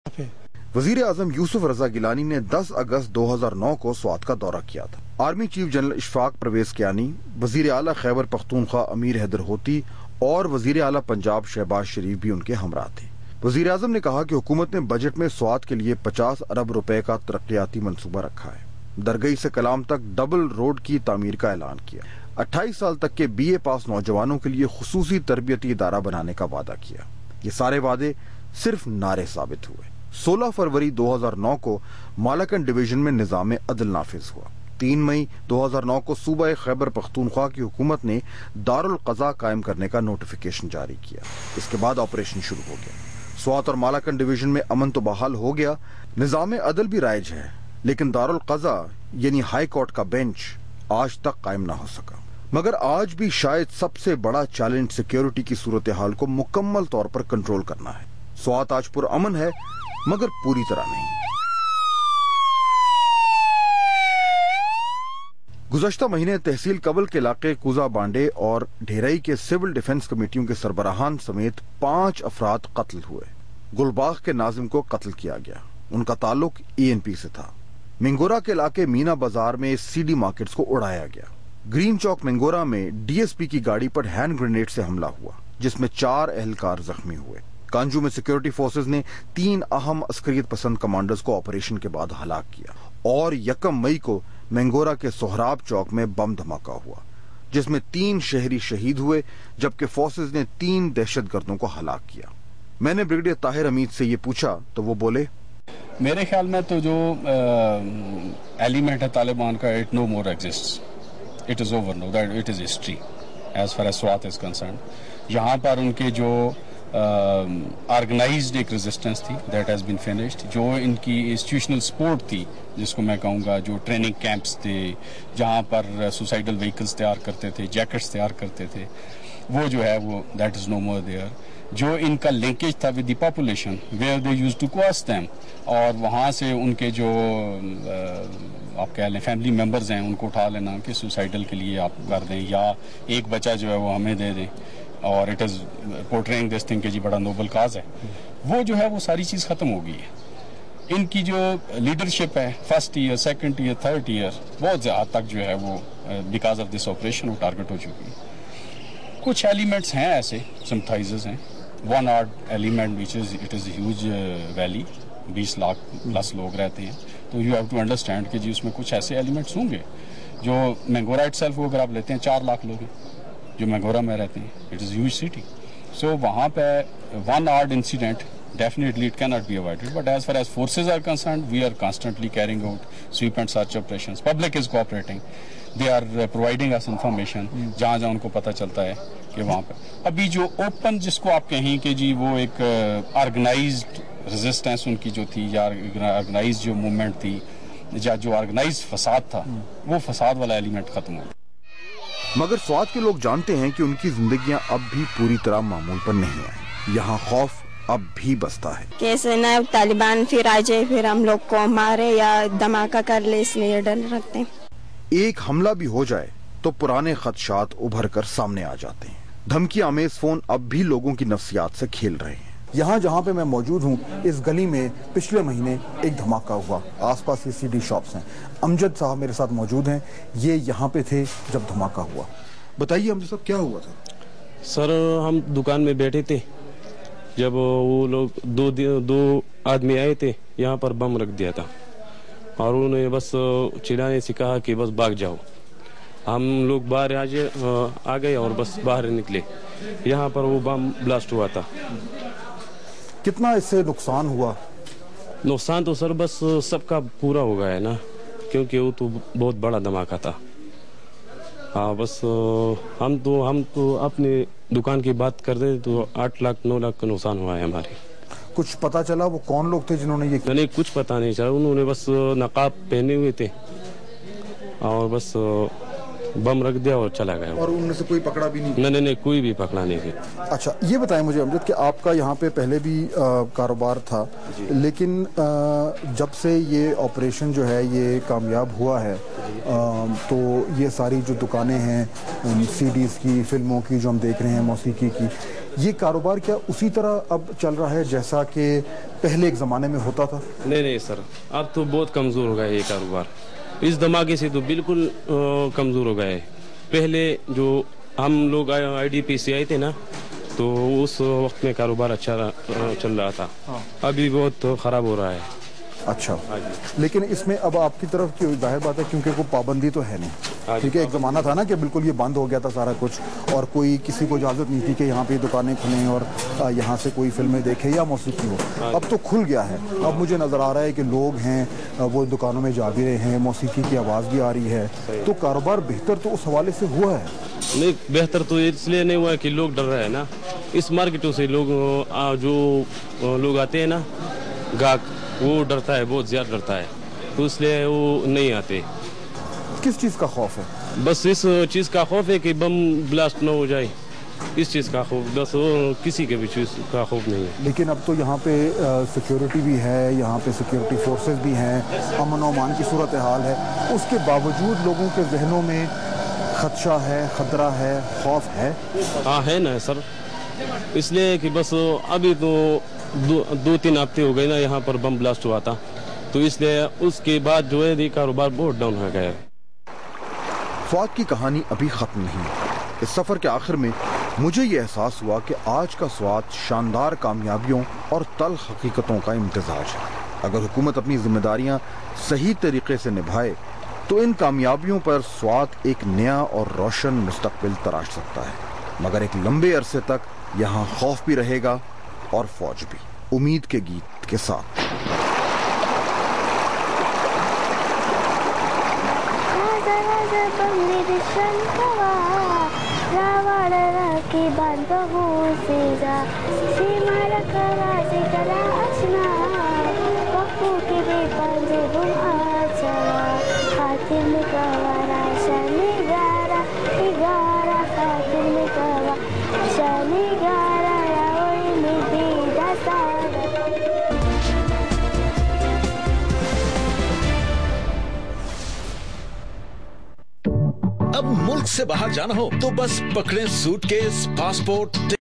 वजीर आजम यूसुफ रजा गिलानी ने 10 अगस्त 2009 को स्वात का दौरा किया था। Army chief general Ishfaq Pervez Kayani, वजीर आला खैबर पख्तूनख्वा अमीर हैदर होती और वजीर आला पंजाब शहबाज शरीफ भी उनके हमरा थे। वजीर आजम ने कहा कि हुकूमत ने बजट में स्वात के लिए 50 अरब रुपए का तरक्याती मंसूबा रखा है। दरगई से कलाम तक डबल रोड की तामीर का ऐलान किया। 28 साल तक के BA पास नौजवानों के लिए खुसूसी तरबियती इदारा बनाने का वादा किया। ये सारे वादे सिर्फ नारे साबित हुए। 16 फरवरी 2009 को मालाकन डिवीजन में निजाम अदल नाफिज हुआ। 3 मई 2009 को सूबा खैबर पख्तूनख्वा की हुकूमत ने दारुल क़ज़ा कायम करने का नोटिफिकेशन जारी किया। इसके बाद ऑपरेशन शुरू हो गया। स्वात और मालाकन डिवीजन में अमन तो बहाल हो गया, निजाम अदल भी राइज है, लेकिन दारुल क़ज़ा यानी हाई कोर्ट का बेंच आज तक कायम ना हो सका। मगर आज भी शायद सबसे बड़ा चैलेंज सिक्योरिटी की सूरत हाल को मुकम्मल तौर पर कंट्रोल करना है। स्वात आज पुरअमन है, मगर पूरी तरह नहीं। गुज़श्ता महीने तहसील कबल के इलाके कुजा बांडे और ढेरई के सिविल डिफेंस कमेटियों के सरबराहान समेत 5 अफराद कत्ल हुए। गुलबाग के नाजिम को कत्ल किया गया। उनका ताल्लुक ENP से था। मिंगोरा के इलाके मीना बाजार में CD मार्केट्स को उड़ाया गया। ग्रीन चौक मिंगोरा में DSP की गाड़ी पर हैंड ग्रेनेड से हमला हुआ, जिसमें 4 एहलकार जख्मी हुए। कांजू में सिक्योरिटी फोर्सेज ने 3 अहम अस्करियत पसंद कमांडर्स को ऑपरेशन के बाद हलाक किया। और 1 मई को मैंगोरा के सोहराब चौक में बम धमाका हुआ, जिसमें 3 शहरी शहीद हुए, जबकि फोर्सेज ने 3 दहशतगर्दों को हलाक किया। मैंने ब्रिगेडियर ताहिर हमीद से ये पूछा तो वो बोले, मेरे ख्याल में तो जो एलिमेंट है तालिबान का, it no more exists, it is over no, that it is history as far as Swat is concern. यहाँ पर उनके जो ऑर्गेनाइज्ड एक रेजिस्टेंस थी, दैट हैज बीन फिनिश्ड। जो इनकी इंस्टीट्यूशनल सपोर्ट थी, जिसको मैं कहूँगा, जो ट्रेनिंग कैंप्स थे जहाँ पर सुसाइडल व्हीकल्स तैयार करते थे, जैकेट्स तैयार करते थे, वो जो है वो that is no more there. जो इनका लिंकेज था with the population where they used to coerce them, और वहाँ से उनके जो आप कह लें फैमिली मेम्बर्स हैं, उनको उठा लेना कि सुसाइडल के लिए आप कर दें, या एक बच्चा जो है वो हमें दे दें, और it is portraying this thing कि जी बड़ा नोबल काज है। वो जो है वो सारी चीज़ ख़त्म हो गई है। इनकी जो लीडरशिप है first year, second year, third year, बहुत ज़्यादा तक जो है वो बिकॉज ऑफ दिस ऑपरेशन वो टारगेट हो चुकी है। कुछ एलिमेंट्स हैं ऐसे, सिम्पथाइजर्स हैं। One odd element which is it is huge valley, 20 lakh plus लोग रहते हैं, तो यू हैव टू अंडरस्टैंड कि जी उसमें कुछ ऐसे एलिमेंट्स होंगे। जो मैंगोरा इटसेल्फ को अगर आप लेते हैं, 4 लाख लोग हैं जो मैंगोरा में रहते हैं, it is huge city. So वहाँ पे one odd incident definitely it cannot be avoided, but as far as forces are concerned, we are constantly carrying out sweep and search operations. Public is cooperating, they are providing us information जहाँ जहाँ उनको पता चलता है कि वहाँ पे अभी जो ओपन जिसको आप कहें कि जी वो एक ऑर्गेनाइज्ड रेजिस्टेंस उनकी जो थी, या ऑर्गेनाइज्ड जो मूवमेंट थी, या जो ऑर्गेनाइज्ड फसाद था, वो फसाद वाला एलिमेंट खत्म हो गया। मगर स्वात के लोग जानते हैं कि उनकी जिंदगियां अब भी पूरी तरह मामूल पर नहीं आई। यहाँ खौफ अब भी बसता है। कैसे न तालिबान फिर आ जाए, फिर हम लोग को मारे या धमाका कर ले, इसलिए डर रखते हैं। एक हमला भी हो जाए तो पुराने खदशात उभर कर सामने आ जाते हैं। धमकी आमेज फोन अब भी लोगों की नफ्सियात से खेल रहे हैं। यहाँ जहाँ पे मैं मौजूद हूँ, इस गली में पिछले महीने एक धमाका हुआ। आसपास ये CD शॉप्स हैं। अमजद साहब मेरे साथ मौजूद हैं, ये यहाँ पे थे जब धमाका हुआ। बताइए अमजद साहब, क्या हुआ था? सर हम दुकान में बैठे थे, जब वो लोग दो आदमी आए थे, यहाँ पर बम रख दिया था, और उन्होंने बस चिल्लाने से कहा कि बस भाग जाओ। हम लोग बाहर आ गए और बस बाहर निकले। यहाँ पर वो बम ब्लास्ट हुआ था। कितना इससे नुकसान हुआ? नुकसान तो सर बस सबका पूरा हो गया है ना, क्योंकि वो तो बहुत बड़ा धमाका था। हाँ, बस हम तो अपने दुकान की बात कर रहे तो 8 लाख 9 लाख का नुकसान हुआ है हमारे। कुछ पता चला वो कौन लोग थे जिन्होंने ये? नहीं, कुछ पता नहीं चला। उन्होंने बस नकाब पहने हुए थे और बस बम रख दिया और चला गया। और उनमें से कोई पकड़ा भी नहीं? नहीं, कोई भी पकड़ा नहीं थे। अच्छा, ये बताएं मुझे अमजद कि आपका यहाँ पे पहले भी कारोबार था, लेकिन जब से ये ऑपरेशन जो है ये कामयाब हुआ है, तो ये सारी जो दुकानें हैं CDs की, फिल्मों की जो हम देख रहे हैं, मौसीकी की, یہ کاروبار کیا اسی طرح اب چل رہا ہے جیسا کہ پہلے ایک زمانے میں ہوتا تھا؟ نہیں سر، اب تو بہت کمزور ہو گیا ہے یہ کاروبار، اس دھماکے سے تو بالکل کمزور ہو گیا ہے۔ پہلے جو ہم لوگ IDP سے آئے تھے نا، تو اس وقت میں کاروبار اچھا چل رہا تھا، ابھی بہت خراب ہو رہا ہے۔ اچھا، لیکن اس میں اب آپ کی طرف کی ظاہر بات ہے کیونکہ کوئی پابندی تو ہے نہیں، کیونکہ ایک زمانہ تھا نا کہ بالکل یہ بند ہو گیا تھا سارا کچھ، اور کوئی کسی کو اجازت نہیں تھی کہ یہاں پہ دکانیں کھلیں اور یہاں سے کوئی فلمیں دیکھے یا موسیقی ہو۔ اب تو کھل گیا ہے، اب مجھے نظر آ رہا ہے کہ لوگ ہیں وہ دکانوں میں جا بھی رہے ہیں، موسیقی کی آواز بھی آ رہی ہے، تو کاروبار بہتر تو اس حوالے سے ہوا ہے؟ نہیں، بہتر تو اس لیے نہیں ہوا کہ لوگ ڈر رہے ہیں نا، اس مارکیٹوں سے لوگ جو لوگ آتے ہیں نا گاہک، وہ ڈرتا ہے، بہت زیادہ ڈرتا ہے، تو اس لیے وہ نہیں آتے۔ کس چیز کا خوف ہے؟ بس اس چیز کا خوف ہے کہ بم بلاسٹ نہ ہو جائے، اس چیز کا خوف، بس کسی کے بھی چیز کا خوف نہیں ہے۔ لیکن اب تو یہاں پہ سیکیورٹی بھی ہے، یہاں پہ سیکیورٹی فورسز بھی ہیں، امن و امان کی صورتحال ہے، اس کے باوجود لوگوں کے ذہنوں میں خدشہ ہے، خطرہ ہے، خوف ہے؟ ہاں ہے نا سر، اس لیے کہ بس ابھی تو 2-3 ہفتے ہو گئے نا یہاں پر بم بلاسٹ ہوا تھا، تو اس لیے اس کے بعد جو ہے یہ کاروبار بہت ڈاؤن ہو گیا ہے۔ سوات کی کہانی ابھی ختم نہیں۔ اس سفر کے آخر میں مجھے یہ احساس ہوا کہ آج کا سوات شاندار کامیابیوں اور تلخ حقیقتوں کا امتزاج ہے۔ اگر حکومت اپنی ذمہ داریاں صحیح طریقے سے نبھائے تو ان کامیابیوں پر سوات ایک نیا اور روشن مستقبل تراش سکتا ہے، مگر ایک لمبے عرصے تک یہاں خوف بھی رہے گا اور فوج بھی۔ امید کے گیت کے ساتھ اب ملک سے باہر جانا ہو تو بس پکڑیں سوٹ کیس، پاسپورٹ،